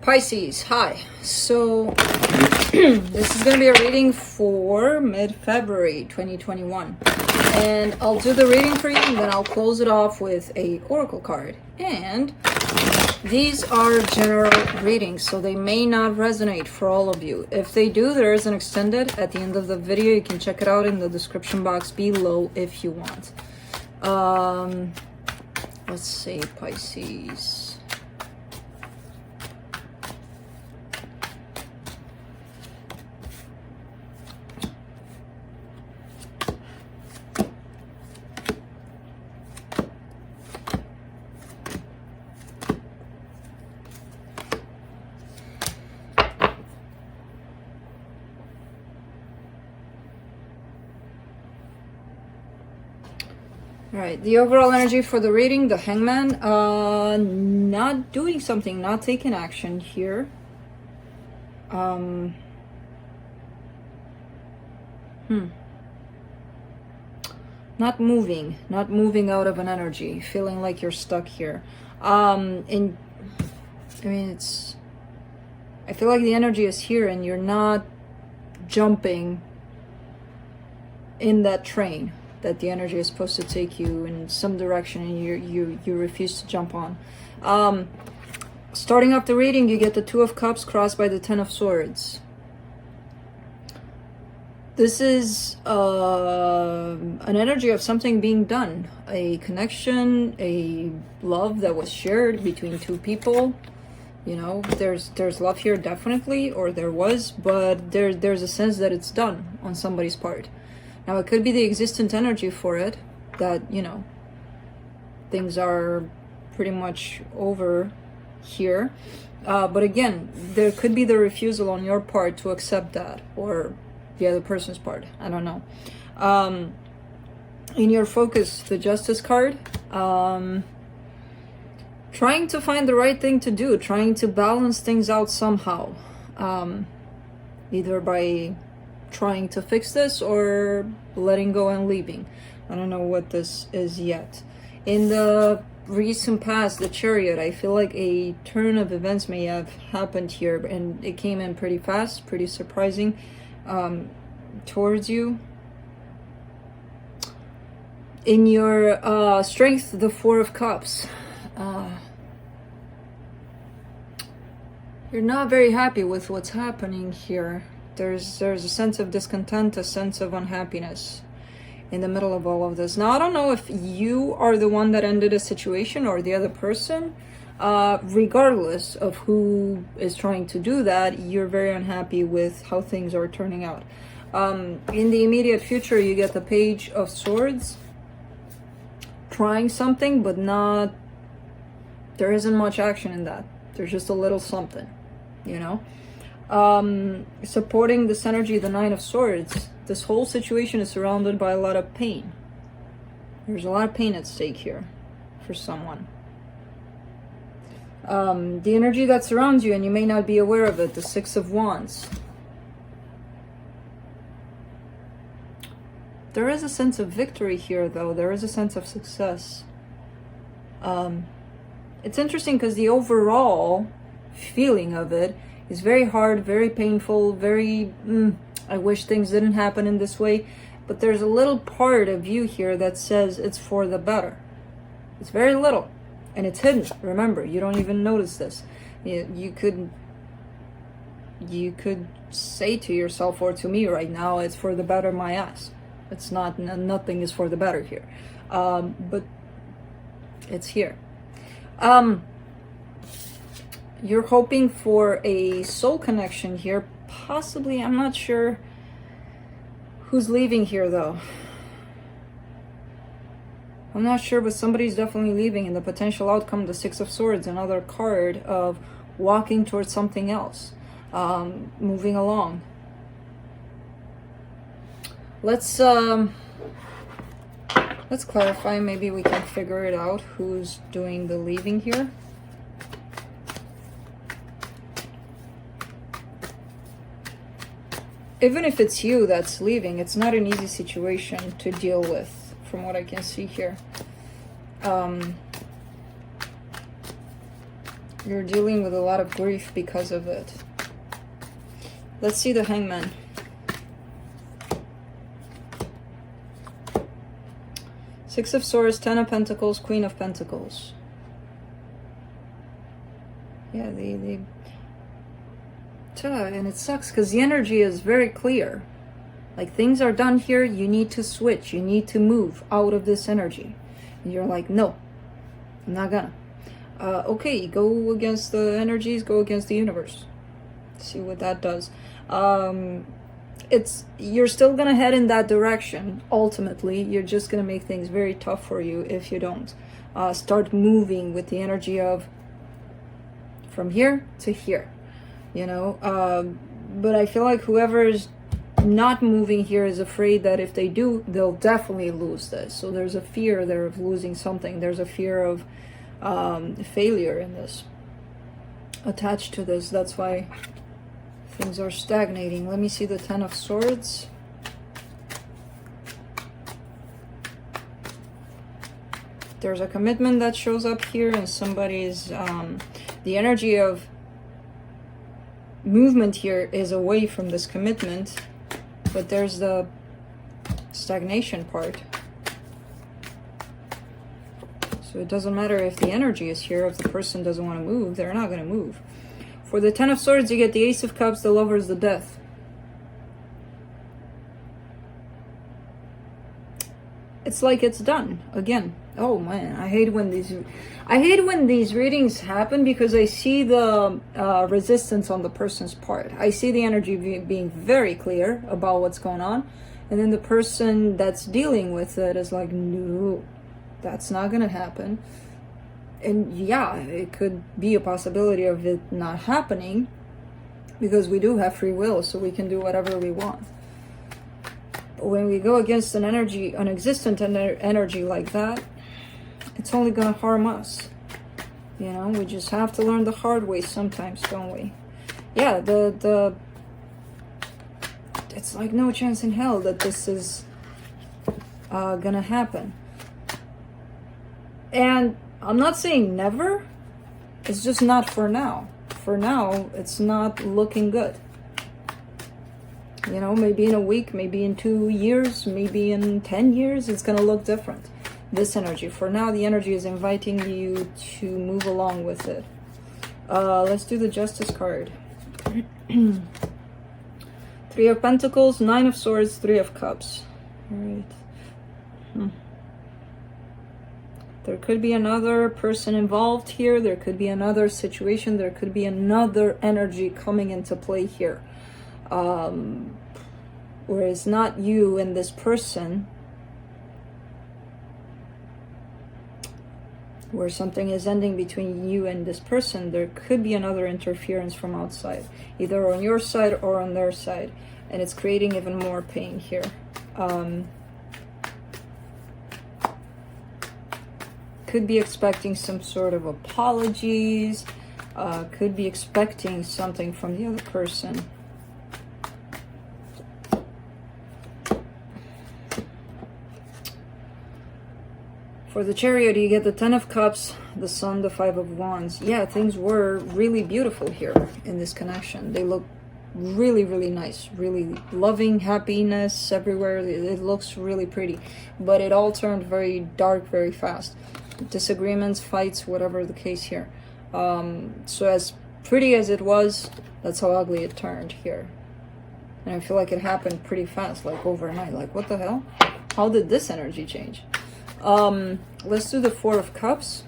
Pisces, hi. So this is going to be a reading for mid-February 2021. And I'll do the reading for you and then I'll close it off with a oracle card. And these are general readings, so they may not resonate for all of you. If they do, there is an extended at the end of the video. You can check it out in the description box below if you want. Let's see, Pisces. All right, the overall energy for the reading, the Hangman, not doing something, not taking action here. Not moving out of an energy, feeling like you're stuck here. I feel like the energy is here and you're not jumping in that train that the energy is supposed to take you in some direction and you refuse to jump on. Starting off the reading, you get the Two of Cups crossed by the Ten of Swords. This is an energy of something being done, a connection, a love that was shared between two people. You know, there's love here definitely, or there was, but there's a sense that it's done on somebody's part. Now, it could be the existent energy for it, that, you know, things are pretty much over here. But again, there could be the refusal on your part to accept that, or the other person's part. I don't know. In your focus, the Justice card, trying to find the right thing to do, trying to balance things out somehow, either by trying to fix this or letting go and leaving. I don't know what this is yet. In the recent past, the Chariot, I feel like a turn of events may have happened here, and it came in pretty fast, pretty surprising towards you. In your strength, the Four of Cups, you're not very happy with what's happening here. There's a sense of discontent, a sense of unhappiness in the middle of all of this. Now, I don't know if you are the one that ended a situation or the other person. Regardless of who is trying to do that, you're very unhappy with how things are turning out. In the immediate future, you get the Page of Swords. Trying something, but not... There isn't much action in that. There's just a little something, you know? Supporting this energy, the Nine of Swords, this whole situation is surrounded by a lot of pain. There's a lot of pain at stake here for someone. The energy that surrounds you, and you may not be aware of it, the Six of Wands. There is a sense of victory here, though. There is a sense of success. It's interesting because the overall feeling of it is very hard, very painful, very, I wish things didn't happen in this way. But there's a little part of you here that says it's for the better. It's very little. And it's hidden. Remember, you don't even notice this. You could say to yourself or to me right now, it's for the better my ass. It's not, nothing is for the better here. But it's here. You're hoping for a soul connection here, possibly. I'm not sure who's leaving here, though. I'm not sure, but somebody's definitely leaving. And the potential outcome, the Six of Swords, another card of walking towards something else, moving along. Let's clarify. Maybe we can figure it out. Who's doing the leaving here? Even if it's you that's leaving, it's not an easy situation to deal with, from what I can see here. You're dealing with a lot of grief because of it. Let's see the Hangman. Six of Swords, Ten of Pentacles, Queen of Pentacles. Yeah, and it sucks because the energy is very clear. Like, things are done here, you need to switch, you need to move out of this energy. And you're like, no, I'm not gonna. Okay, go against the energies, go against the universe. See what that does. You're still gonna head in that direction. Ultimately, you're just gonna make things very tough for you if you don't start moving with the energy of from here to here, you know. But I feel like whoever's not moving here is afraid that if they do, they'll definitely lose this. So there's a fear there of losing something. There's a fear of failure in this, attached to this. That's why things are stagnating. Let me see the Ten of Swords. There's a commitment that shows up here, and somebody's the energy of movement here is away from this commitment, but there's the stagnation part. So it doesn't matter if the energy is here. If the person doesn't want to move, they're not going to move. For the Ten of Swords, you get the Ace of Cups, the Lovers, the Death. It's like it's done again. Oh man, I hate when these readings happen, because I see the resistance on the person's part. I see the energy being very clear about what's going on, and then the person that's dealing with it is like, no, that's not gonna happen. And yeah, it could be a possibility of it not happening, because we do have free will, so we can do whatever we want. But when we go against an energy, an existent energy like that, it's only gonna harm us. You know, we just have to learn the hard way sometimes, don't we? Yeah, it's like no chance in hell that this is gonna happen. And I'm not saying never, it's just not for now. For now, it's not looking good. You know, maybe in a week, maybe in 2 years, maybe in 10 years, it's gonna look different. This energy. For now, the energy is inviting you to move along with it. Let's do the Justice card. Three of Pentacles, Nine of Swords, Three of Cups. All right. There could be another person involved here. There could be another situation. There could be another energy coming into play here. Where it's not you and this person, where something is ending between you and this person. There could be another interference from outside, either on your side or on their side, and it's creating even more pain here. Could be expecting some sort of apologies, could be expecting something from the other person. For the Chariot, you get the Ten of Cups, the Sun, the Five of Wands. Yeah, things were really beautiful here in this connection. They look really, really nice. Really loving, happiness everywhere. It looks really pretty. But it all turned very dark very fast. Disagreements, fights, whatever the case here. So as pretty as it was, that's how ugly it turned here. And I feel like it happened pretty fast, like overnight. Like, what the hell? How did this energy change? Let's do the Four of Cups.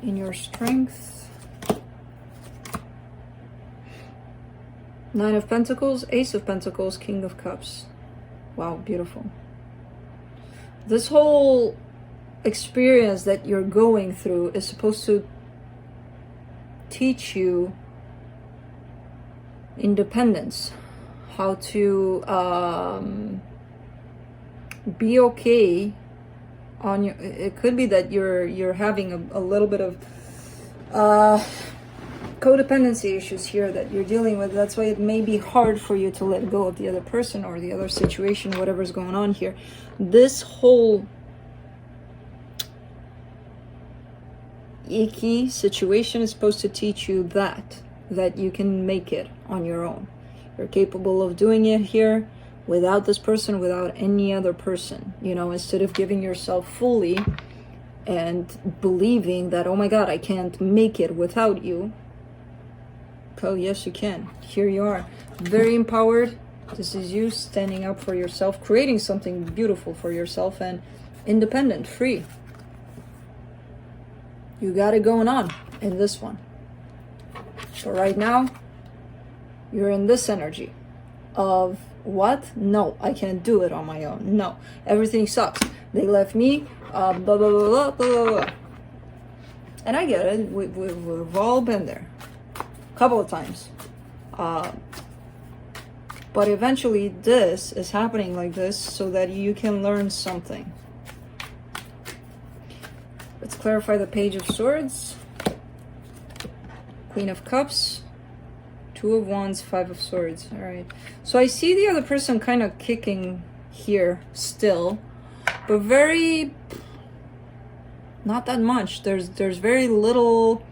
In your strength. Nine of Pentacles, Ace of Pentacles, King of Cups. Wow, beautiful. This whole experience that you're going through is supposed to teach you independence, how to be okay on your. It could be that you're having a little bit of codependency issues here that you're dealing with. That's why it may be hard for you to let go of the other person or the other situation, whatever's going on here. This whole icky situation is supposed to teach you that you can make it on your own. You're capable of doing it here without this person, without any other person, you know, instead of giving yourself fully and believing that, oh my God, I can't make it without you. Oh, yes, you can. Here you are, very empowered. This is you standing up for yourself, creating something beautiful for yourself, and independent, free. You got it going on in this one. But right now, you're in this energy of what? No, I can't do it on my own. No, everything sucks. They left me, blah, blah, blah, blah, blah, blah. And I get it. We've all been there a couple of times. But eventually this is happening like this so that you can learn something. Let's clarify the Page of Swords, Queen of Cups, Two of Wands, Five of Swords. All right. So I see the other person kind of kicking here still, but very, not that much. There's very little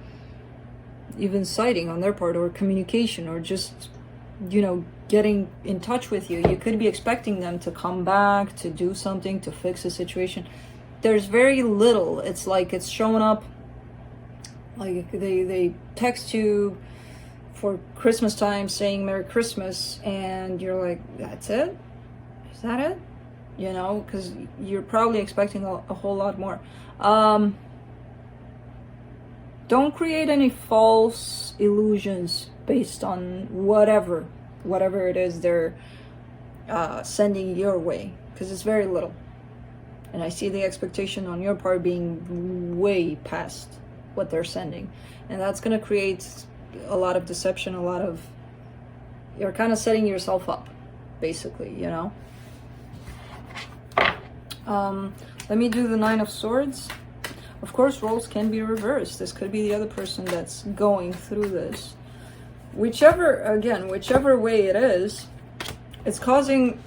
even sighting on their part, or communication, or just, you know, getting in touch with you. You could be expecting them to come back, to do something, to fix a situation. There's very little. It's like it's showing up, like they text you for Christmas time saying Merry Christmas, and you're like, that's it? Is that it? You know, because you're probably expecting a whole lot more. Don't create any false illusions based on whatever it is they're sending your way, because it's very little. And I see the expectation on your part being way past what they're sending. And that's going to create a lot of deception, you're kind of setting yourself up, basically, you know. Let me do the Nine of Swords. Of course, roles can be reversed. This could be the other person that's going through this. Whichever way it is, it's causing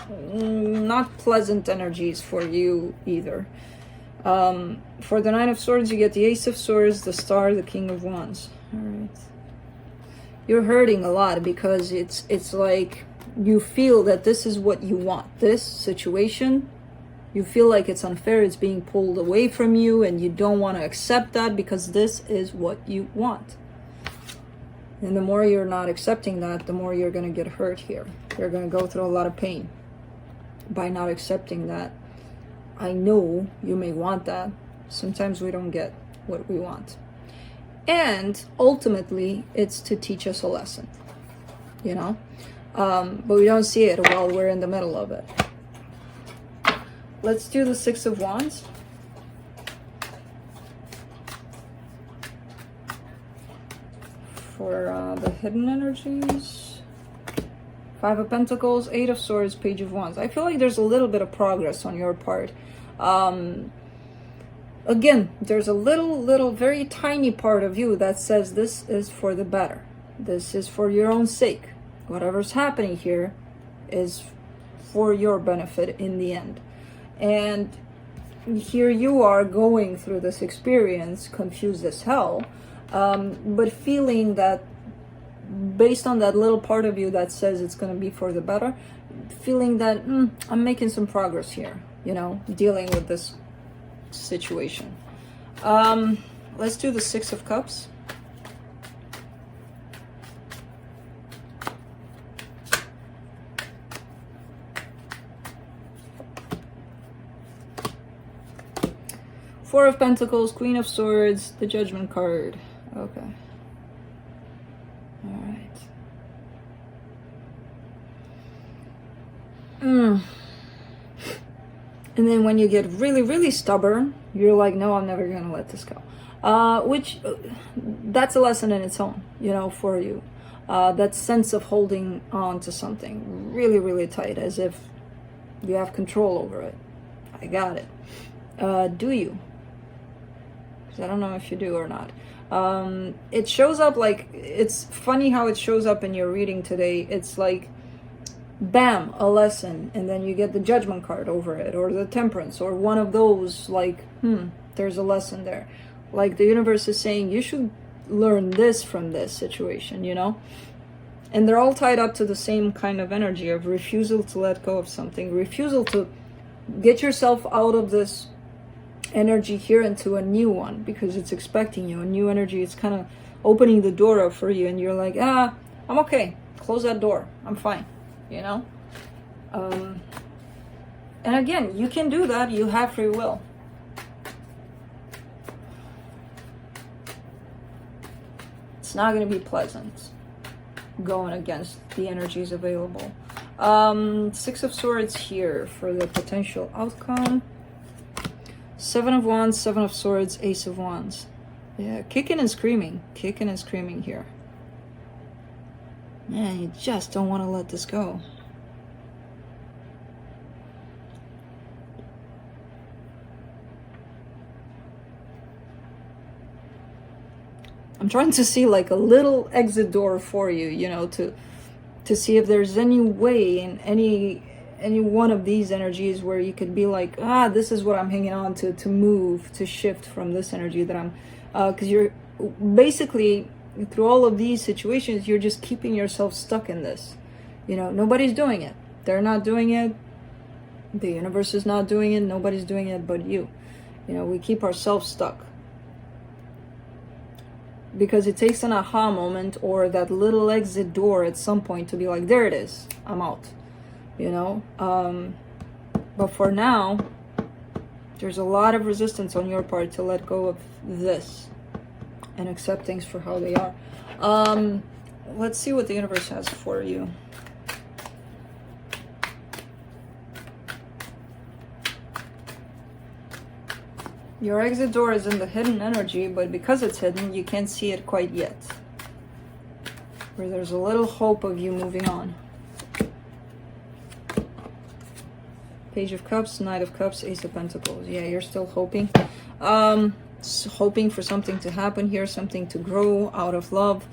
not pleasant energies for you either. For the Nine of Swords, you get the Ace of Swords, the Star, the King of Wands. All right. You're hurting a lot because it's like you feel that this is what you want. This situation, you feel like it's unfair, it's being pulled away from you, and you don't want to accept that because this is what you want. And the more you're not accepting that, the more you're going to get hurt here. You're going to go through a lot of pain by not accepting that. I know you may want that. Sometimes we don't get what we want. And ultimately, it's to teach us a lesson, you know? But we don't see it while we're in the middle of it. Let's do the Six of Wands. For the hidden energies. Five of Pentacles, Eight of Swords, Page of Wands. I feel like there's a little bit of progress on your part. Again, there's a little, very tiny part of you that says this is for the better. This is for your own sake. Whatever's happening here is for your benefit in the end. And here you are going through this experience, confused as hell, but feeling that based on that little part of you that says it's going to be for the better, feeling that I'm making some progress here, you know, dealing with this situation. Let's do the Six of Cups. Four of Pentacles, Queen of Swords, the Judgment card. Okay. All right. And then when you get really, really stubborn, you're like, no, I'm never going to let this go. That's a lesson in its own, you know, for you. That sense of holding on to something really, really tight, as if you have control over it. I got it. Do you? I don't know if you do or not. It shows up like, it's funny how it shows up in your reading today. It's like bam, a lesson, and then you get the Judgment card over it, or the Temperance, or one of those, like, there's a lesson there. Like the universe is saying, you should learn this from this situation, you know? And they're all tied up to the same kind of energy of refusal to let go of something, refusal to get yourself out of this energy here into a new one, because it's expecting you. A new energy, it's kind of opening the door up for you, and you're like, I'm okay. Close that door. I'm fine, you know? And again, you can do that. You have free will. It's not going to be pleasant going against the energies available. Six of Swords here for the potential outcome. Seven of Wands, Seven of Swords, Ace of Wands. Yeah, kicking and screaming here. Man, you just don't want to let this go. I'm trying to see like a little exit door for you, you know, to see if there's any way in any one of these energies where you could be like, this is what I'm hanging on to move, to shift from this energy that I'm, because you're basically, through all of these situations, you're just keeping yourself stuck in this. You know, nobody's doing it. They're not doing it. The universe is not doing it. Nobody's doing it but you. You know, we keep ourselves stuck. Because it takes an aha moment or that little exit door at some point to be like, there it is, I'm out, you know. But for now, there's a lot of resistance on your part to let go of this and accept things for how they are. Let's see what the universe has for you. Your exit door is in the hidden energy, but because it's hidden, you can't see it quite yet. Where there's a little hope of you moving on. Page of Cups, Knight of Cups, Ace of Pentacles. Yeah, you're still hoping. Hoping for something to happen here, something to grow out of love.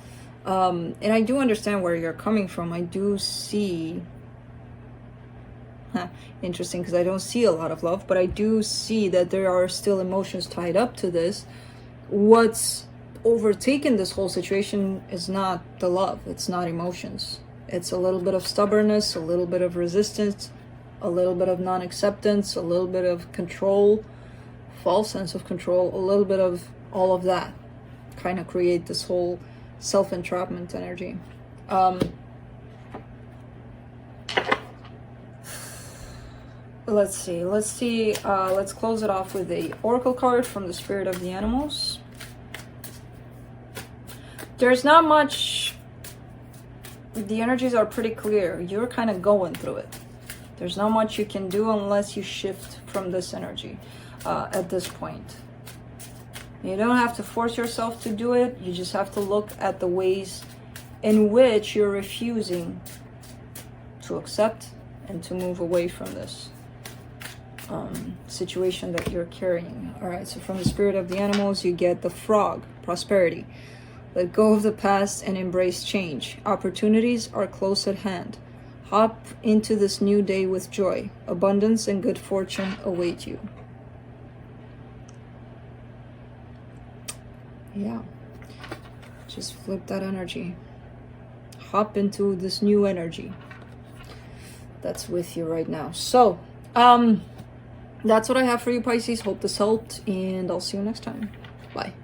And I do understand where you're coming from. I do see... Interesting, because I don't see a lot of love, but I do see that there are still emotions tied up to this. What's overtaken this whole situation is not the love. It's not emotions. It's a little bit of stubbornness, a little bit of resistance, a little bit of non-acceptance, a little bit of control, false sense of control, a little bit of all of that kind of create this whole self-entrapment energy. Let's see. Let's close it off with the Oracle card from the Spirit of the Animals. There's not much. The energies are pretty clear. You're kind of going through it. There's not much you can do unless you shift from this energy at this point. You don't have to force yourself to do it. You just have to look at the ways in which you're refusing to accept and to move away from this situation that you're carrying. All right, so from the Spirit of the Animals, you get the Frog, prosperity. Let go of the past and embrace change. Opportunities are close at hand. Hop into this new day with joy. Abundance and good fortune await you. Yeah, just flip that energy. Hop into this new energy that's with you right now. So, that's what I have for you, Pisces. Hope this helped, and I'll see you next time. Bye.